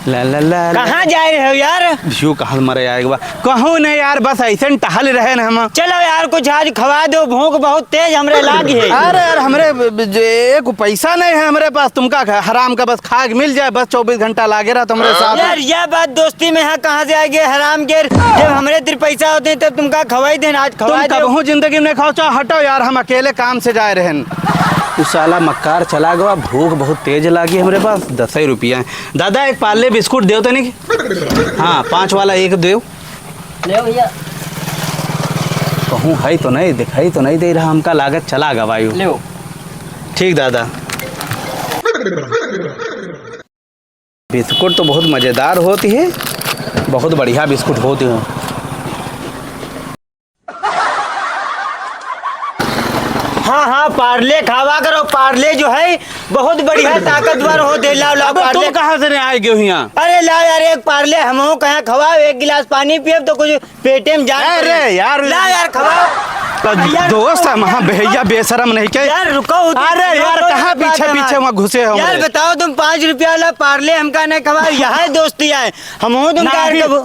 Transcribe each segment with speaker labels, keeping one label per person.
Speaker 1: ला ला ला
Speaker 2: कहाँ जा रहे हो यार?
Speaker 1: यू कहाँ मरे आएगा कहूँ नहीं यार, बस ऐसे टहल रहे न हम।
Speaker 2: चलो यार कुछ आज खवा दो, भूख बहुत तेज हमरे लागी है।
Speaker 1: अरे यार हमरे एक पैसा नहीं है हमारे पास, तुमका हराम का बस खा के मिल जाए, बस 24 घंटा लागे रहा तुम्हारे साथ।
Speaker 2: यार यह बात दोस्ती में है, कहाँ से आएंगे हराम के? जब हमरे तेरे पैसा होते हैं तब तुमका खवाई देना, आज खवा दो।
Speaker 1: तुम जिंदगी में खाओ, चाहो हटो यार, हम अकेले काम से जाए रहे। उस साला मक्कार चला गया, भूख बहुत तेज लगी हमारे पास। 10 ही रुपया है। दादा एक पार्ले बिस्कुट दो तो नहीं? हाँ 5 वाला एक दो।
Speaker 2: ले भैया।
Speaker 1: कहूँ है तो नहीं, दिखाई तो नहीं दे रहा हमका, लागत चला गया वायु।
Speaker 2: ले
Speaker 1: ठीक दादा। बिस्कुट तो बहुत मज़ेदार होती है, बहुत बढ़िया बिस्कुट होती है।
Speaker 2: हाँ हाँ पार्ले खावा करो, पार्ले जो है बहुत बढ़िया ताकतवर हो दे। लाओ लाओ पार्ले।
Speaker 1: तुम कहाँ से आए गए यहाँ?
Speaker 2: अरे लाओ यार एक पार्ले, हम कहाँ खवाओ, एक गिलास पानी पिए तो कुछ पेटे में जाए।
Speaker 1: अरे यार
Speaker 2: लाओ यार खवाओ।
Speaker 1: दोस्त हम हाँ भैया बेशरम नहीं के
Speaker 2: यार रुको।
Speaker 1: अरे यार कहाँ पीछे पीछे वहाँ घुसे हो?
Speaker 2: यार बताओ तुम 5 रुपया वाला पार्ले हमका नहीं खवाओ, यहाँ दोस्ती है हम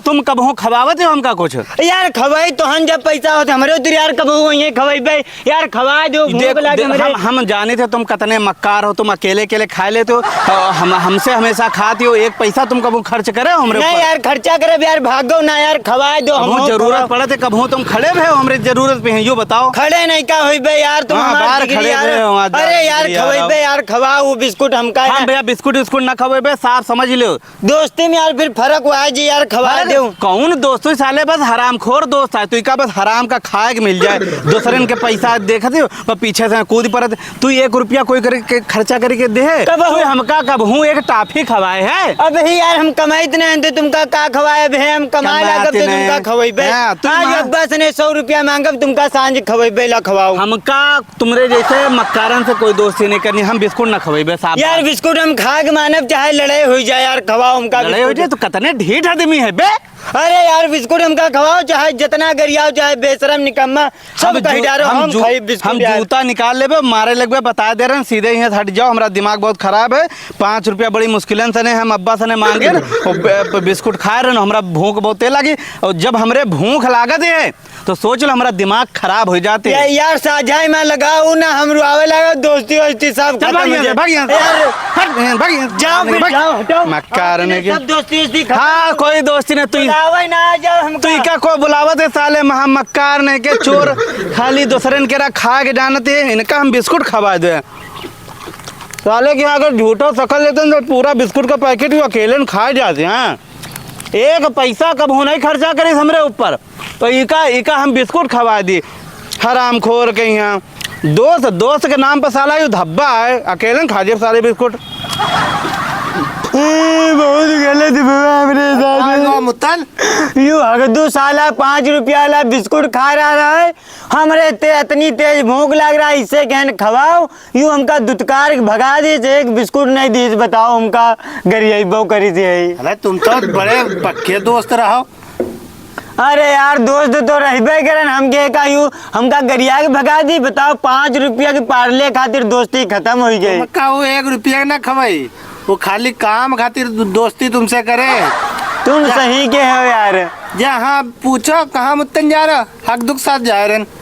Speaker 1: तुम कब हो खवावत हो हमका कुछ?
Speaker 2: यार खवाई तो हम जब पैसा होते हमारे उधर यार कब वही खवाई यार खवा दो।
Speaker 1: हम जाने थे तुम कितने मक्कार हो, तुम अकेले अकेले खा लेते हो, हमसे हमेशा खाती हो, एक पैसा तुम कब खर्च करे हो?
Speaker 2: नहीं यार खर्चा करे यार, भागो ना यार खवा दो।
Speaker 1: हम जरूरत पड़े थे कब हो तुम खड़े हुए हो हमारे जरूरत पे है, यो बताओ।
Speaker 2: खड़े नहीं का हुई बे यार तुम
Speaker 1: बाहर खड़े हुए।
Speaker 2: अरे यार खवाई बे यार, खवाओ वो बिस्कुट हमका।
Speaker 1: हाँ भैया बिस्कुट बिस्कुट ना खवाई बे, साफ समझ लो।
Speaker 2: दोस्ती में यार फिर फर्क हुआ जी यार, खवा दो।
Speaker 1: कौन दोस्तों साले बस हरामखोर दोस्त है, तू का बस हराम का खाए के मिल जाए, दूसरे के पैसा देखते हो पीछे से कूद पड़त। तू 1 रुपया कोई करके खर्चा करके दे,
Speaker 2: कब
Speaker 1: हमका कब हूँ एक टाफी खवाए है।
Speaker 2: अब ही यार हम कमाई नहीं तुमका का खवाए भे, हम कमा लागब तो तुमका खवाइबे। आज बस ने 100 रुपया मांगब तुमका सांझ खवाइबे ला खवाओ।
Speaker 1: हमका तुमरे जैसे मक्कारन से कोई दोस्ती नहीं करनी, हम बिस्कुट ना खवाइबे साहब।
Speaker 2: यार बिस्कुट हम खा के मानब, चाहे लड़ाई हो जाए यार खवाओ हमका।
Speaker 1: लड़ाई हो जाए तो कितने ढीठ आदमी है बे।
Speaker 2: अरे यार बिस्कुट हमका खवाओ, चाहे जितना गरियाओ, चाहे बेशरम निकम्मा सब कही डारो। हम
Speaker 1: जूता निकाल ले मारे लगे, बता दे रहे हैं सीधे यहाँ हट जाओ, हमारा दिमाग बहुत खराब है। 5 रुपया बड़ी मुश्किलन से हम अब्बा से मांगे बिस्कुट खाए रहे, हमारा भूख बहुत लगी, और जब हमरे भूख लागत है तो सोच लो हमारा दिमाग खराब हो जाते है।
Speaker 2: यार साझाई में लगाओ ना, हम रुआवे लगा, दोस्ती वोस्ती सब
Speaker 1: हाँ कोई दोस्ती नहीं। तू क्या कोई बुलावत है साले महा मक्कार ने के चोर, खाली दूसरे के खा के जानते हैं, इनका हम बिस्कुट खवा दे साले के। अगर झूठो सकल लेते हैं तो पूरा बिस्कुट का पैकेट अकेले खा जाते हैं। एक पैसा कब हो नहीं खर्चा करे हमरे ऊपर, तो इका हम बिस्कुट खवा दी हरामखोर के। यहाँ दोस्त के नाम पर साला यू धब्बा है, अकेले खा जाए सारे बिस्कुट। बहुत गलत मेरे साथ।
Speaker 2: यू हगदू साला 5 रुपया वाला बिस्कुट खा रहा है, हमरे इतनी तेज भूख लग रहा है, इससे कहन खवाओ। यू हमका दुत्कार भगा दी, एक बिस्कुट नहीं दी। बताओ हमका गरियाबो करी थी।
Speaker 1: अरे तुम तो बड़े पक्के दोस्त रहो।
Speaker 2: अरे यार दोस्त तो रहबे करन, हमका गरिया के भगा दी। बताओ 5 रुपया के पार्ले खातिर दोस्ती खत्म हो गई।
Speaker 1: वो 1 रुपया ना खवाई, वो खाली काम खातिर दोस्ती तुमसे करे।
Speaker 2: तुम सही के हो यार।
Speaker 1: जहाँ पूछो कहाँ मुत्तन जा रहा, हक दुख साथ जा रहे।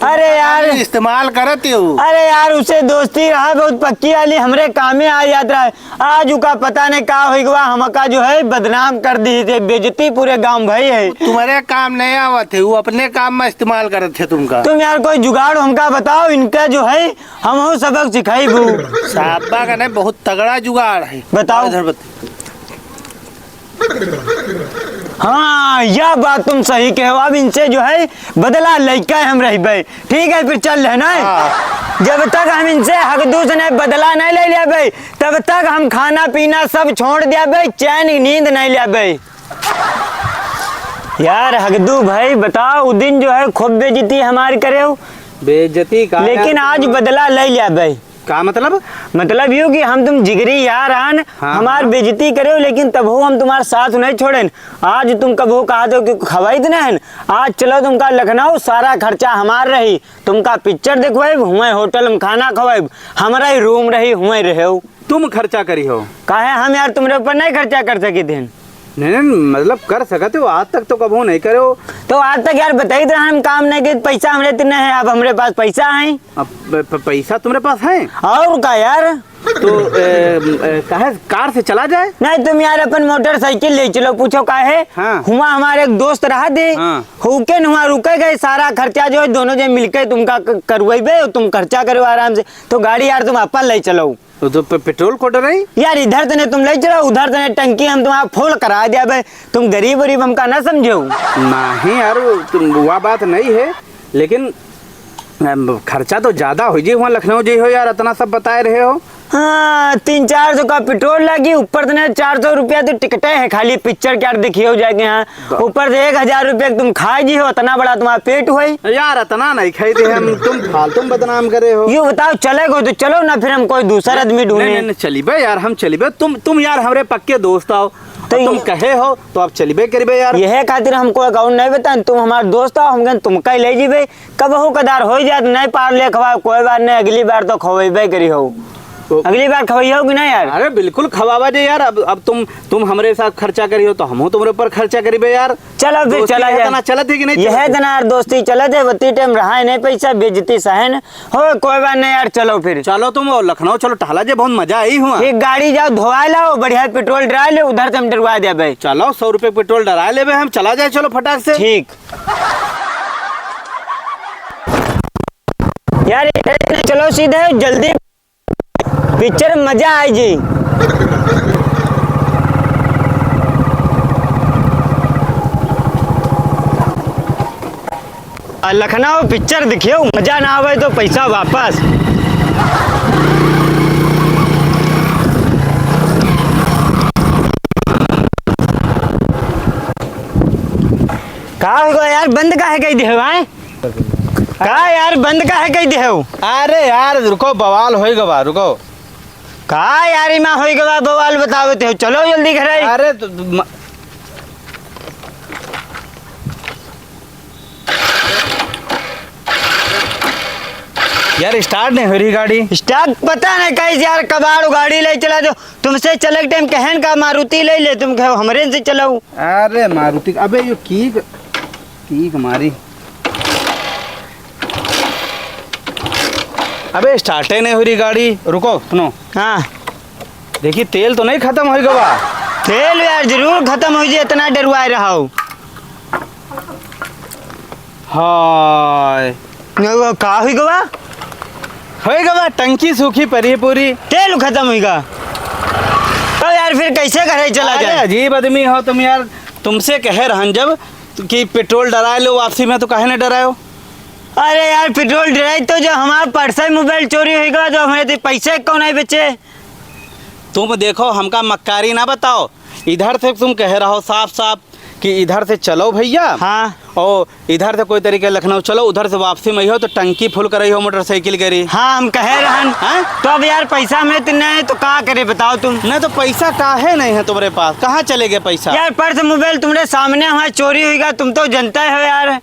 Speaker 2: अरे यार
Speaker 1: इस्तेमाल करते हो।
Speaker 2: अरे यार उसे दोस्ती रहा बहुत पक्की वाली, हमरे काम में आ जाता है। आज उका पता नहीं का हो गया, हमका जो है बदनाम कर दी थे, बेइज्जती पूरे गांव भाई है।
Speaker 1: तुम्हारे काम नहीं आवा थे, वो अपने काम में इस्तेमाल करते थे तुमका।
Speaker 2: तुम यार कोई जुगाड़ हमका बताओ, इनका जो है हम सबक सिखाई भू।
Speaker 1: साहबा का नहीं बहुत तगड़ा जुगाड़ है,
Speaker 2: बताओ। हाँ यह बात तुम सही कहो, अब इनसे जो है बदला लइका हम रही भाई। ठीक है फिर चल रहे ना। जब तक हम इनसे हक दूस ने बदला नहीं ले लिया भाई, तब तक हम खाना पीना सब छोड़ दिया भाई, चैन नींद नहीं लिया भाई। यार हकदू भाई बताओ, उस दिन जो है खूब बेइज्जती हमारी करे हो,
Speaker 1: बेइज्जती का,
Speaker 2: लेकिन आज बदला ले लिया भाई।
Speaker 1: का मतलब?
Speaker 2: मतलब यूँ कि हम तुम जिगरी यार आन
Speaker 1: हाँ,
Speaker 2: हमार
Speaker 1: हाँ।
Speaker 2: बेइज्जती करे लेकिन तब हो हम तुम्हारे साथ नहीं छोड़ें। आज तुम कबो कहा दो कि खवाई देना है, आज चलो तुमका लखनऊ, सारा खर्चा हमार रही, तुमका पिक्चर देखवाइब, हुए होटल में खाना खवाइब, हमारा ही रूम रही, हुए रहे।
Speaker 1: तुम खर्चा करी हो?
Speaker 2: काहे हम यार तुम्हारे ऊपर नहीं खर्चा कर सके थे?
Speaker 1: नहीं मतलब कर सकते हो, आज तक तो कबो नहीं करे हो।
Speaker 2: तो आज तक यार बताई तो हम काम नहीं किए, पैसा हमरे तो नहीं है, अब हमारे पास पैसा है।
Speaker 1: अब पैसा तुम्हारे पास है
Speaker 2: और का यार?
Speaker 1: तो काहे कार से चला जाए?
Speaker 2: नहीं तुम यार अपन मोटरसाइकिल ले चलो, पूछो काहे?
Speaker 1: हाँ।
Speaker 2: हुआ हमारे एक दोस्त रहा दे,
Speaker 1: हाँ।
Speaker 2: हुके हुआ रुके गए, सारा खर्चा जो है दोनों जन मिलके तुमका करवाइबे, तुम खर्चा करो आराम से। तो गाड़ी यार तुम अपन ले चलो।
Speaker 1: तो पेट्रोल कोट रही
Speaker 2: यार, इधर तने तुम ले चलो, उधर तने टंकी हम तुम्हारा फुल करा दिया भाई, तुम गरीब गरीब हमका ना समझो।
Speaker 1: नहीं यार, वह बात नहीं है, लेकिन खर्चा तो ज्यादा हो जी, वहाँ लखनऊ जी हो यार, इतना सब बताए रहे हो।
Speaker 2: हाँ 300-400 का पेट्रोल लगी, ऊपर से 400 रुपया तो टिकटें है, खाली पिक्चर क्या देखिए हो जाएंगे। हाँ ऊपर से 1000 रुपया तुम खाए जी हो, इतना बड़ा तुम्हारा पेट हुआ
Speaker 1: यार, इतना नहीं खाई थे हम, तुम फालतू बदनाम करे हो।
Speaker 2: ये बताओ चलेगो तो चलो ना, फिर हम कोई दूसरा आदमी ढूंढे।
Speaker 1: नहीं चलिबे यार, हम चलिबे, तुम यार हमारे पक्के दोस्त आओ, तो तुम कहे हो तो आप चलिबे करिबे यार।
Speaker 2: यह खातिर हमको अकाउंट नहीं बताए, तुम हमारे दोस्त हो, हम तुम कहीं ले जीबे, कब हो कदार हो जाए नहीं पार ले खवा, कोई बात नहीं, अगली बार तो खवेबे करी हो, अगली बार खवाई हो कि नहीं यार?
Speaker 1: अरे बिल्कुल खवावा जे यार, अब तुम हमारे साथ खर्चा करी हो तो हम तुम्हारे ऊपर खर्चा करीबे यार।
Speaker 2: चलो फिर चला जाए,
Speaker 1: चलत है कि नहीं?
Speaker 2: यह तना यार दोस्ती चलत है, बत्ती टाइम रहा नहीं पैसा, बेइज्जती सहन हो, कोई बात नहीं यार, चलो फिर।
Speaker 1: चलो तुम लखनऊ चलो, टहला जे, बहुत मजा आई हुआ।
Speaker 2: एक गाड़ी जाओ धोवा लाओ, बढ़िया पेट्रोल डरा ले, उधर से हम डरवा दिया भाई।
Speaker 1: चलो 100 रुपए पेट्रोल डरा ले, हम चला जाए, चलो फटाक से।
Speaker 2: ठीक यार, चलो सीधे जल्दी, पिक्चर मजा आए जी। लखनऊ पिक्चर दिखियो, मजा ना आवे तो पैसा वापस। का यार बंद का है कही दे का यार, बंद का है कही दे?
Speaker 1: अरे यार रुको, बवाल हो गवा, रुको।
Speaker 2: का यार इमा होई गवा बवाल बतावे थे, चलो जल्दी घरे।
Speaker 1: अरे यार स्टार्ट नहीं हो रही गाड़ी।
Speaker 2: स्टार्ट पता नहीं कैसे यार, कबाड़ गाड़ी ले चला दो, तुमसे चले के टाइम कहन का मारुति ले ले, तुम कहो हमरे से चलाऊ।
Speaker 1: अरे मारुति, अबे ये की मारी, अबे स्टार्ट नहीं हो रही गाड़ी, रुको सुनो।
Speaker 2: हाँ
Speaker 1: देखिए तेल तो नहीं खत्म हो गवा?
Speaker 2: तेल यार जरूर खत्म हो जाए, इतना डरवाए रहा हो।
Speaker 1: हाय
Speaker 2: का हुई गवा?
Speaker 1: हो गवा, टंकी सूखी पड़ी है पूरी,
Speaker 2: तेल खत्म हुईगा तो यार फिर कैसे घरे चला जाए?
Speaker 1: अजीब आदमी हो तुम यार, तुमसे कहे रहन जब कि पेट्रोल डरा लो वापसी में, तो काहे नहीं डरायो?
Speaker 2: अरे यार पेट्रोल डराई तो जो हमारा पर्सा मोबाइल चोरी होगा, जो हमारे पैसे कौन नहीं बचे।
Speaker 1: तुम देखो हमका मक्कारी ना बताओ, इधर से तुम कह रहा हो साफ साफ कि इधर से चलो भैया,
Speaker 2: हाँ,
Speaker 1: और इधर से कोई तरीके लखनऊ चलो, उधर से वापसी में हो तो टंकी फुल कर रही हो मोटरसाइकिल करी।
Speaker 2: हाँ हम कहे रहन, तो अब यार पैसा में तो नहीं, तो क्या करे बताओ तुम?
Speaker 1: नहीं तो पैसा काहे नहीं है तुम्हारे पास, कहाँ चले गए पैसा?
Speaker 2: यार पर्स मोबाइल तुम्हारे सामने हमारा चोरी होगा, तुम तो जनता हो यार।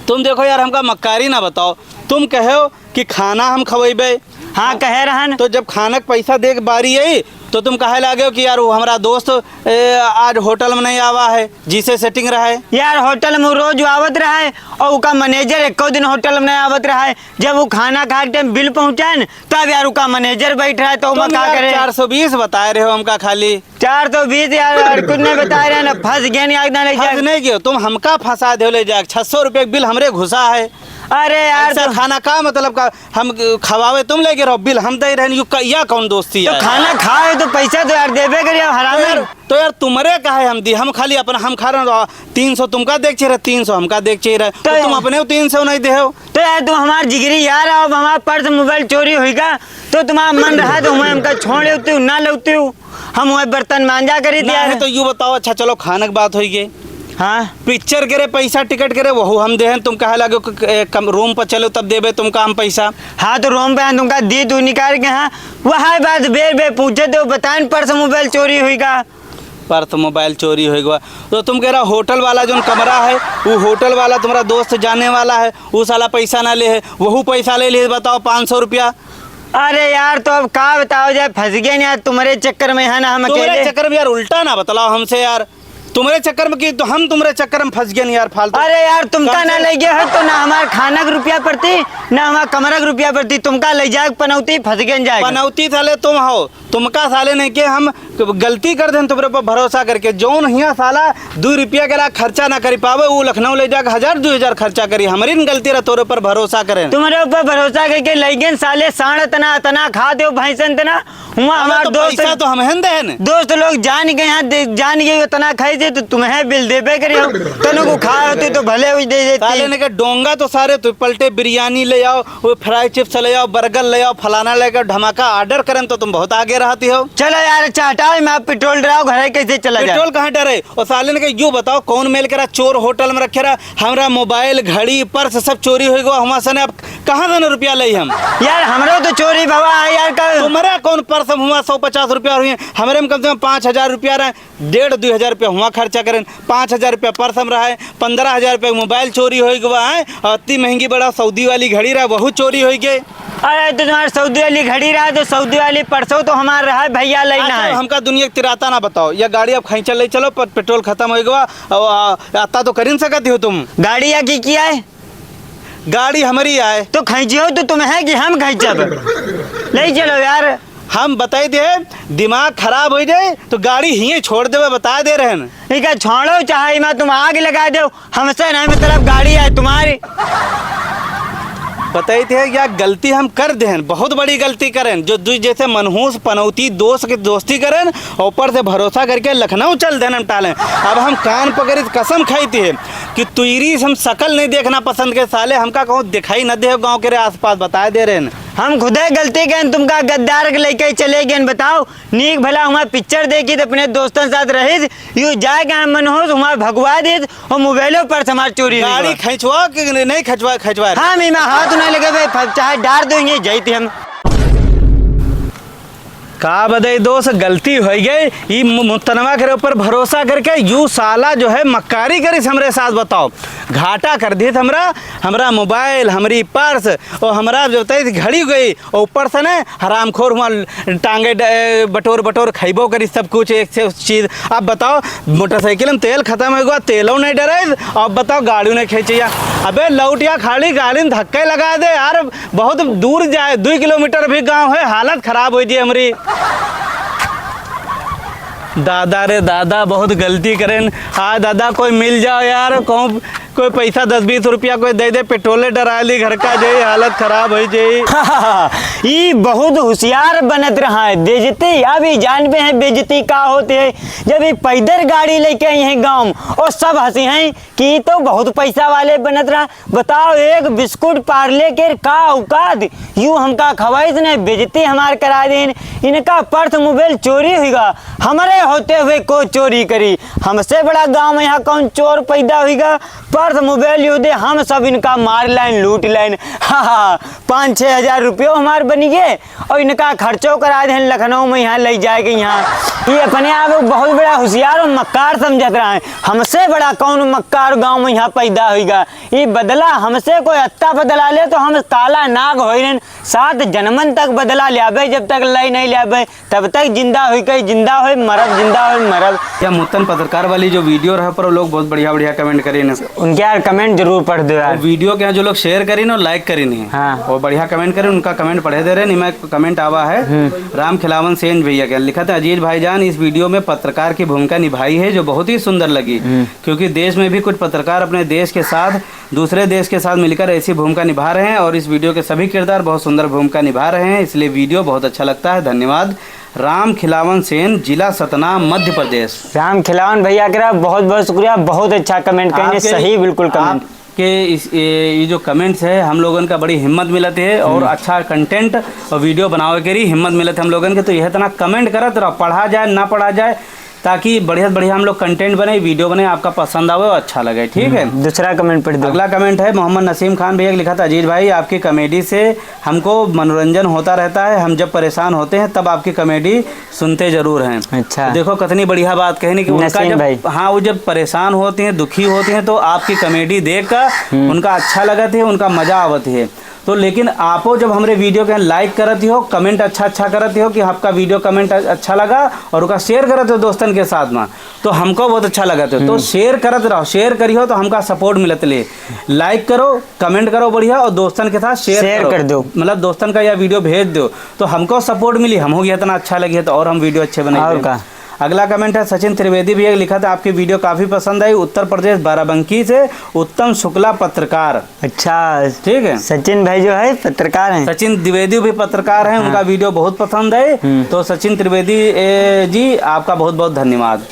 Speaker 1: तुम देखो यार हमका मक्कारी ना बताओ, तुम कहो कि खाना हम खवेबे,
Speaker 2: हाँ कहे रहन,
Speaker 1: तो जब खाना का पैसा दे के बारी आई तो तुम कहे लागे कि यार वो हमारा दोस्त आज होटल में नहीं आवा है, जिसे सेटिंग रहा है।
Speaker 2: यार होटल में रोज आवत रहा है, और उसका मैनेजर एक दिन होटल में नहीं आवत रहा है, जब वो खाना खा के टाइम बिल पहुंचाए न, तब यार उसका मैनेजर बैठ रहा है, तो वो क्या करे?
Speaker 1: 420 बताए रहे हो हमका, खाली
Speaker 2: 420 यार, कुछ नहीं बता रहे ना, फंस गए
Speaker 1: नहीं गयो, तुम हमका फंसा दे ले जाए, 600 रुपये बिल हमरे घुसा है।
Speaker 2: अरे यार
Speaker 1: तो खाना का मतलब का हम खवावे, तुम लेके रहो, बिल हम दे रहे, या कौन दोस्ती
Speaker 2: तो
Speaker 1: है?
Speaker 2: खाना खाए तो पैसा तो यार देवे करिए हराम।
Speaker 1: तो यार तुम्हारे कहे हम दी, हम खाली अपना हम खा रहे, 300 तुमका देख रहे, 300 हमका देख रहे, तो तुम अपने 300 नहीं दे हो।
Speaker 2: तो यार तुम हमारे जिगरी यार आओ, हमारा पर्स मोबाइल चोरी होगा, तो तुम्हारा मन रहा तो मैं हमका छोड़ लेती हूँ, ना लेती हूँ, हम वही बर्तन मांजा करी दिया है।
Speaker 1: तो यूँ बताओ, अच्छा चलो खाने की बात हो गई,
Speaker 2: हाँ
Speaker 1: पिक्चर के रे पैसा टिकट के रे वहू हम दे तुम कहे लगे रूम पर चलो तब देबे तुमका हम पैसा।
Speaker 2: हाँ तो रोम पे तुमका दी तू निकाल के। हाँ वह बात बे पूछे तो बताएं पर्स मोबाइल चोरी हुई का।
Speaker 1: पर्स मोबाइल चोरी हो गया तो तुम कह रहा होटल वाला जो कमरा है वो होटल वाला तुम्हारा दोस्त जाने वाला है, वो साला पैसा ना ले है, वहू पैसा ले लिए। बताओ 500 रुपया।
Speaker 2: अरे यार तो अब का बताओ जाए, फंस गए यार तुम्हारे चक्कर में है ना हम
Speaker 1: तुम्हारे
Speaker 2: अकेले।
Speaker 1: चक्कर में यार उल्टा ना बतलाओ हमसे यार, तुम्हारे चक्कर में की तो हम तुम्हारे चक्कर में फंस गए यार फालतू।
Speaker 2: अरे यार तुमका ना ले गया है तो ना हमारे खाना का रुपया पड़ती ना हमारा कमरा का रुपया पड़ती, तुमका ले जाए पनौती फंस गए जाए।
Speaker 1: पनौती साले तुम हो, तुमका साले नहीं के हम गलती कर दें तुम्हारे पर भरोसा करके। जौन हिया साला 2 रुपया के खर्चा ना कर पावे वो लखनऊ ले जाकर 1000-2000 खर्चा करी। हमारी गलती रहा तोरे पर भरोसा करें।
Speaker 2: तुम्हारे ऊपर भरोसा करके ले गए साले साढ़ तना तना खा दो भैंसन तना हुआ हमारे दोस्त
Speaker 1: पैसा तो हम हैं
Speaker 2: दोस्त लोग जान गए यहाँ जान गए उतना खाई थे तो तुम्हें बिल देबे करी हो तनु को खा होती तो भले हुई दे देती।
Speaker 1: साले ने कहा डोंगा तो सारे तो पलटे बिरयानी ले आओ, वो फ्राई चिप्स ले आओ, बर्गर ले आओ, फलाना लेकर धमाका ऑर्डर करें तो तुम बहुत आगे रहती हो।
Speaker 2: चलो यार चाहता मैं पेट्रोल डराओ घर कैसे चला जाए।
Speaker 1: पेट्रोल कहाँ डरे। और साले ने कहा यूँ बताओ कौन मेल करा चोर होटल में रखे रहा, हमारा मोबाइल घड़ी पर्स सब चोरी हो गया हमारे से। अब कहाँ से रुपया ले हम
Speaker 2: यार हमारा तो चोरी भवा है यार।
Speaker 1: तुम्हारा कौन पर्स हुआ 150 रुपया हुई, हमारे में कम से कम 5000 रुपया रहे, 1500-2000 रुपया हुआ खर्चा करें, 5000 रुपया पर्स हम रहा है, 15000 रुपया मोबाइल चोरी हो गया है, और इतनी महंगी बड़ा सऊदी वाली घड़ी रहा वह चोरी हो गई।
Speaker 2: अरे तो तुम्हारे सऊदी वाली घड़ी रहा तो सऊदी वाली परसों तो हमारा रहा भैया लेना है।
Speaker 1: हमका दुनिया तिराता ना बताओ, या गाड़ी अब खींचा ले चलो पर पेट्रोल खत्म हो गया और आता तो कर ही सकती हो तुम।
Speaker 2: गाड़ी या की किया है
Speaker 1: गाड़ी हमारी आए
Speaker 2: तो खींचियो तो तुम है कि हम खींचब ले चलो यार।
Speaker 1: हम बताई दे दिमाग खराब हो जाए तो गाड़ी ही छोड़ देवे बता दे रहे हैं।
Speaker 2: ठीक है छोड़ो चाहे मैं तुम आग लगा दो हमसे नहीं मतलब गाड़ी है तुम्हारी।
Speaker 1: बताई थे क्या गलती हम कर दें, बहुत बड़ी गलती करें जो जैसे मनहूस पनौती दोस्त की दोस्ती करें और ऊपर से भरोसा करके लखनऊ चल देना टालें। अब हम कान पकड़ कसम खाई थी कि तुरी हम शकल नहीं देखना पसंद के साले हमका कहूँ दिखाई न दे गाँव के आसपास बता दे रहे हैं।
Speaker 2: हम खुदे गलती करें तुमका गद्दार के लेके चले गए बताओ नीक भला हमारे पिक्चर देखी तो अपने दोस्तों के साथ रही यू जाएगा मनहूस हमारे भगवा दे और मोबाइलों पर हमारी चोरी
Speaker 1: गाड़ी खींचवा कि नहीं खिंचवा
Speaker 2: हाँ मैं हाथ नहीं लगे भाई चाहे डार देंगे जाते हम
Speaker 1: का बदई दोस्त गलती हो गई ये मुतनवा के ऊपर भरोसा करके यू साला जो है मक्कारी करिस हमरे साथ। बताओ घाटा कर दी हमरा मोबाइल हमारी पर्स और हमारा जो घड़ी गई और ऊपर से ना हरामखोर हुआ टांगे बटोर खैबो करी सब कुछ एक से चीज़। अब बताओ मोटरसाइकिल में तेल खत्म हो गया तेलों नहीं डरे अब बताओ गाड़ी नहीं खींचिया। अबे लौटिया खाली गाड़ी में धक्के लगा दे यार बहुत दूर जाए 2 किलोमीटर भी गाँव है हालत खराब हो जाए हमारी। दादा रे दादा बहुत गलती करें। हाँ दादा कोई मिल जाओ यार कहूँ कोई पैसा 10-20 रुपया कोई दे दे पेट्रोले डरा ली घर का जाई हालत खराब हो जाई।
Speaker 2: ये बहुत होशियार बनत रहा है बेइज्जती या भी जान पे है बेइज्जती का होते है जब ये पैदल गाड़ी लेके आई है गाँव और सब हंसी हैं कि तो बहुत पैसा वाले बनत रहा। बताओ एक बिस्कुट पार्ले के का औकात यूँ हमका खवाइश ने बेइज्जती हमार करा दें। इनका पर्स मोबाइल चोरी होगा हमारे होते हुए को चोरी करी हमसे बड़ा गाँव में यहाँ कौन चोर पैदा होगा। पर्स मोबाइल यू दे हम सब इनका मार लाइन लूट लाइन। हाँ 5-6 हजार रुपये हमारे बनी गए और इनका खर्चों करा दे लखनऊ में यहाँ ले जाएगा। यहाँ ये अपने आप बहुत बड़ा होशियार और मक्कार समझत रहा है हमसे बड़ा कौन मक्कार गांव में यहाँ पैदा होगा। ये बदला हमसे कोई अत्ता बदला ले तो हम काला नाग हो 7 जन्मन तक बदला लियाबे जब तक लई नहीं लियाबे तब तक जिंदा हो कहीं जिंदा हो मरब जिंदा हो मरब।
Speaker 1: क्या मुत्तन पत्रकार वाली जो वीडियो रहा पर लोग बहुत बढ़िया कमेंट करे ना
Speaker 2: उनके यार कमेंट जरूर पढ़ दो यार।
Speaker 1: वीडियो के जो लोग शेयर करी ना लाइक करी नहीं
Speaker 2: हाँ
Speaker 1: वो बढ़िया कमेंट करे उनका कमेंट पढ़े दे रहे नहीं। मैं कमेंट आवा है राम खिलावन सेन भैया के लिखा था अजीज भाईजान इस वीडियो में पत्रकार की भूमिका निभाई है जो बहुत ही सुंदर लगी क्योंकि देश में भी कुछ पत्रकार अपने देश के साथ दूसरे देश के साथ मिलकर ऐसी भूमिका निभा रहे हैं और इस वीडियो के सभी किरदार बहुत सुंदर भूमिका निभा रहे हैं इसलिए वीडियो बहुत अच्छा लगता है। धन्यवाद। राम खिलावन सेन जिला सतना मध्य प्रदेश।
Speaker 2: राम खिलावन भैया का बहुत बहुत शुक्रिया बहुत अच्छा कमेंट करने सही बिल्कुल कमेंट
Speaker 1: के ये जो कमेंट्स है हम लोगों का बड़ी हिम्मत मिलती है और अच्छा कंटेंट और वीडियो बनावे के लिए हिम्मत मिलती है हम लोगों के। तो यह इतना कमेंट करत रहो पढ़ा जाए ना पढ़ा जाए ताकि बढ़िया बढ़िया हम लोग कंटेंट बने, वीडियो बने, आपका पसंद आवे और अच्छा लगे। ठीक है,
Speaker 2: दूसरा कमेंट पढ़ दो।
Speaker 1: अगला कमेंट है मोहम्मद नसीम खान भैया लिखा था, अजीत भाई आपकी कॉमेडी से हमको मनोरंजन होता रहता है, हम जब परेशान होते हैं तब आपकी कॉमेडी सुनते जरूर हैं।
Speaker 2: अच्छा,
Speaker 1: तो देखो कितनी बढ़िया बात कहनी कि उनका जब हाँ वो जब परेशान होते हैं, दुखी होते हैं, तो आपकी कॉमेडी देख कर उनका अच्छा लगत है, उनका मजा आवत है। तो लेकिन आपो जब हमारे वीडियो के लाइक करती हो, कमेंट अच्छा करती हो कि आपका वीडियो कमेंट अच्छा लगा और उसका शेयर करते हो दोस्तन के साथ में, तो हमको बहुत अच्छा लगा। तो शेयर करते रहो, शेयर करियो तो हमका सपोर्ट मिलत ले। लाइक करो, कमेंट करो बढ़िया और दोस्तन के साथ शेयर
Speaker 2: कर दो,
Speaker 1: मतलब दोस्तन का यह वीडियो भेज दो तो हमको सपोर्ट मिली, हम हो गया इतना अच्छा लगे तो और हम वीडियो अच्छे बनाएंगे। अगला कमेंट है सचिन त्रिवेदी भी लिखा था, आपकी वीडियो काफ़ी पसंद आई, उत्तर प्रदेश बाराबंकी से उत्तम शुक्ला पत्रकार।
Speaker 2: अच्छा,
Speaker 1: ठीक है,
Speaker 2: सचिन भाई जो है पत्रकार हैं,
Speaker 1: सचिन द्विवेदी भी पत्रकार हैं। उनका वीडियो बहुत पसंद है, तो सचिन त्रिवेदी जी आपका बहुत बहुत धन्यवाद।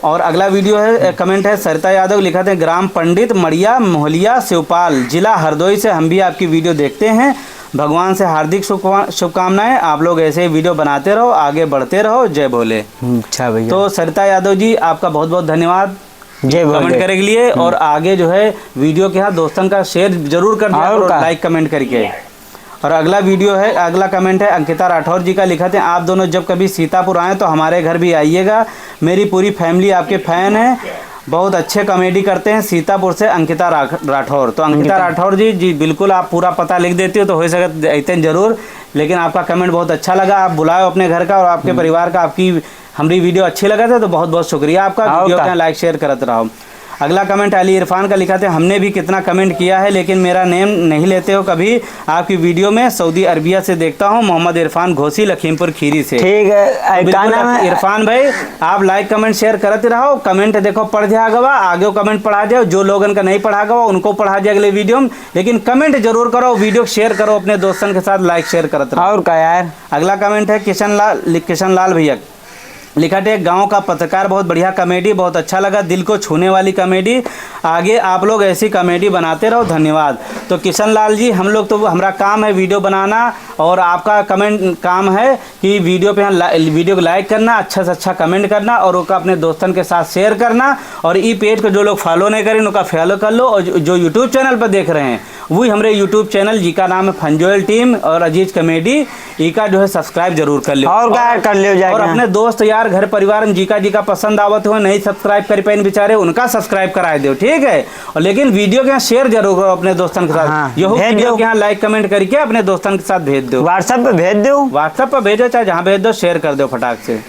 Speaker 1: और अगला वीडियो है, कमेंट है सरिता यादव लिखा थे, ग्राम पंडित मड़िया मोहलिया शिवपाल जिला हरदोई से हम भी आपकी वीडियो देखते हैं, भगवान से हार्दिक शुभकामनाएं, आप लोग ऐसे ही वीडियो बनाते रहो, आगे बढ़ते रहो, जय भोले।
Speaker 2: अच्छा भैया,
Speaker 1: तो सरिता यादव जी आपका बहुत बहुत धन्यवाद
Speaker 2: जय भोले
Speaker 1: कमेंट करने के लिए, और आगे जो है वीडियो के साथ दोस्तों का शेयर जरूर कर दिया और लाइक कमेंट करके। और अगला वीडियो है, अगला कमेंट है अंकिता राठौर जी का लिखा थे, आप दोनों जब कभी सीतापुर आएँ तो हमारे घर भी आइएगा, मेरी पूरी फैमिली आपके फैन है, बहुत अच्छे कॉमेडी करते हैं, सीतापुर से अंकिता राठौर। तो अंकिता राठौर जी बिल्कुल आप पूरा पता लिख देती हो तो हो सके इतने जरूर, लेकिन आपका कमेंट बहुत अच्छा लगा, आप बुलाओ अपने घर का और आपके परिवार का, आपकी हमारी वीडियो अच्छी लगा था तो बहुत बहुत शुक्रिया आपका, वीडियो का लाइक शेयर करते रहो। अगला कमेंट अली इरफान का लिखा था, हमने भी कितना कमेंट किया है लेकिन मेरा नेम नहीं लेते हो कभी, आपकी वीडियो में सऊदी अरबिया से देखता हूँ, मोहम्मद इरफान घोसी लखीमपुर खीरी से।
Speaker 2: ठीक है
Speaker 1: इरफान भाई आप लाइक कमेंट शेयर करते रहो, कमेंट देखो पढ़ दिया गवा, आगे कमेंट पढ़ा दिया, जो लोगन का नहीं पढ़ा गवा उनको पढ़ा दिया अगले वीडियो में, लेकिन कमेंट जरूर करो, वीडियो शेयर करो अपने दोस्तों के साथ, लाइक शेयर करते रहो।
Speaker 2: और क्या यार।
Speaker 1: अगला कमेंट है किशन लाल भैया लिखा थे, गांव का पत्रकार, बहुत बढ़िया कॉमेडी, बहुत अच्छा लगा, दिल को छूने वाली कॉमेडी, आगे आप लोग ऐसी कॉमेडी बनाते रहो, धन्यवाद। तो किशन लाल जी हम लोग तो हमारा काम है वीडियो बनाना और आपका कमेंट काम है कि वीडियो पे वीडियो को लाइक करना, अच्छा से अच्छा कमेंट करना और उसका अपने दोस्तों के साथ शेयर करना, और ई पेज को जो लोग फॉलो नहीं करें उनका फॉलो कर लो, और जो यूट्यूब चैनल पर देख रहे हैं वही हमारे यूट्यूब चैनल जी का नाम है फंजोयल टीम और अजीज कॉमेडी, इसका जो है सब्सक्राइब जरूर कर लो
Speaker 2: और क्या कर लो,
Speaker 1: और अपने दोस्त यार घर परिवार में जी का पसंद आवत हो, नहीं सब्सक्राइब कर पाए बेचारे, उनका सब्सक्राइब करा दो। ठीक है, और लेकिन वीडियो के यहाँ शेयर जरूर करो अपने दोस्तों के साथ, यही वीडियो के यहाँ लाइक कमेंट करके अपने दोस्तों के साथ भेज दो,
Speaker 2: व्हाट्सएप पे भेज दो,
Speaker 1: व्हाट्सएप पर भेजो, चाहे जहाँ भेज दो, शेयर कर दो फटाक से।